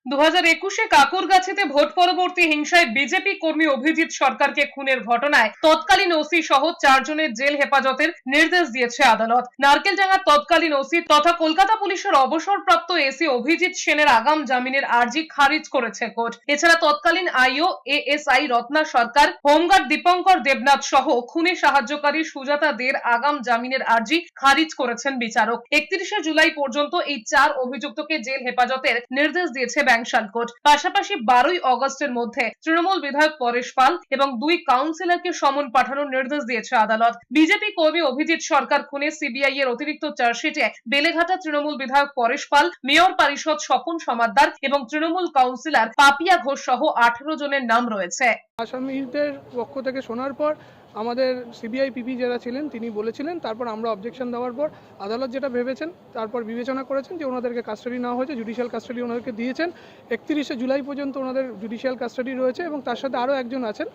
2021-এ কাকুরগাছিতে vote পরবর্তী হিংসায় BJP কর্মী অভিজিৎ সরকারকে খুনের ঘটনায় তৎকালীন ওসি সহ 4 জনের জেল হেফাজতের নির্দেশ দিয়েছে আদালত। নারকেলডাঙ্গার তৎকালীন ওসি তথা কলকাতা পুলিশের অবসরপ্রাপ্ত এসি অভিজিৎ সেনের আগাম জামিনের আর্জি খারিজ করেছে কোর্ট। এছাড়া তৎকালীন আইও এএসআই রত্না সরকার, হোমগার্ড দীপঙ্কর দেবনাথ সহ খুনে সাহায্যকারী সুজাতা দের আগাম জামিনের আর্জি খারিজ করেছেন বিচারক। 31শে জুলাই পর্যন্ত এই 4 অভিযুক্তকে জেল হেফাজতের নির্দেশ দিয়েছে ব্যাংশাল কোর্ট। পাশাপাশি 12ই অগস্টের মধ্যে তৃণমূল বিধায়ক পরেশ পাল এবং 2 কাউন্সিলরকে সমন পাঠানোর নির্দেশ দিয়েছে আদালত। বিজেপি কর্মী অভিজিৎ সরকার খুনে সিবিআই এর অতিরিক্ত চার্জশিটে বেলেঘাটা তৃণমূল বিধায়ক পরেশ পাল, মেয়র পরিষদ স্বপন সমাদ্দার এবং তৃণমূল কাউন্সিলর পাপিয়া ঘোষ সহ 18 জনের নাম রয়েছে। আসামিদের পক্ষ থেকে শোনার পর আমাদের সিবিআই পিপি যারা ছিলেন তিনি বলেছিলেন, তারপর আমরা অবজেকশন দেওয়ার পর আদালত যেটা ভেবেছেন তারপর বিবেচনা করেছেন যে ওনাদেরকে কাস্টাডি নেওয়া হয়েছে, জুডিশিয়াল কাস্টাডি ওনাদেরকে দিয়েছেন। 31শে জুলাই পর্যন্ত ওনাদের জুডিশিয়াল কাস্টাডি রয়েছে এবং তার সাথে আরও একজন আছেন,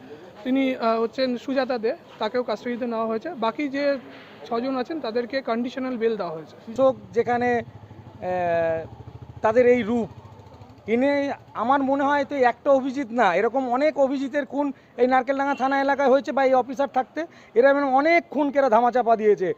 তিনি হচ্ছেন সুজাতা দে, তাকেও কাস্টাডিতে নেওয়া হয়েছে। বাকি যে 6 জন আছেন তাদেরকে কন্ডিশনাল বেল দেওয়া হয়েছে। যেখানে তাদের এই রূপ ইনি, আমার মনে হয় তো একটা অভিজিৎ না, এরকম অনেক অভিজিতের খুন এই নারকেলডাঙ্গা থানা এলাকায় হয়েছে বা এই অফিসার থাকতে এরা অনেক খুনকে এরা ধামাচাপা দিয়েছে।